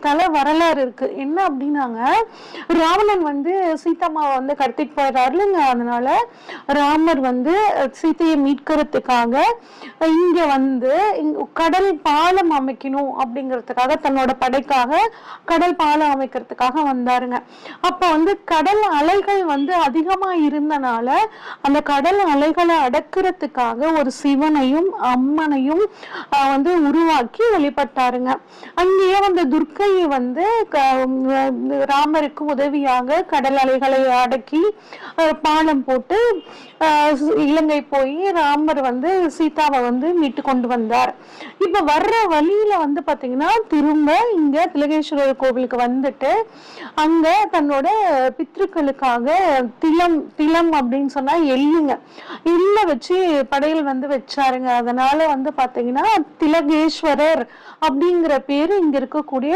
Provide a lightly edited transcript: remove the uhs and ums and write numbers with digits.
தல வரலாறு இருக்கு. என்ன அப்படின்னாங்க, ராவணன் வந்து சீதாமாவை வந்து கடத்திட்டு போயிடுறாரு இல்லைங்க. அதனால ராமர் வந்து சீதையை மீட்கிறதுக்காக இங்க வந்து கடல் பாலம் அமைக்கணும் அப்படிங்கிறதுக்காக, தன்னோட படைக்காக கடல் பாலம் அமைக்கிறதுக்காக வந்தாருங்க. அப்ப வந்து கடல் அலைகள் வந்து அதிகமா இருந்தனால அந்த கடல் அலைகளை அடக்கிறதுக்காக ஒரு சிவனையும் அம்மனையும் வந்து உருவாக்கி வழிபட்டாருங்க. அங்கேயே வந்து துர்க்கையை வந்து ராமருக்கு உதவியாக கடல் அலைகளை அடக்கி பாலம் போட்டு இலங்கை போய் ராமர் வந்து சீதாவை வந்து மீட்டு கொண்டு வந்தார். இப்ப வர்ற வழியில வந்து பாத்தீங்கன்னா திரும்ப இங்க திலகேஸ்வரர் கோவிலுக்கு வந்துட்டு அங்க தன்னோட பித்ருக்களுக்காக திலம் அப்படின்னு சொன்னா எள்ளுங்க, எள்ள வச்சு படையல் வந்து வச்சாருங்க. அதனால வந்து பாத்தீங்கன்னா திலகேஸ்வரர் அப்படிங்கிற பேரு இங்க இருக்கக்கூடிய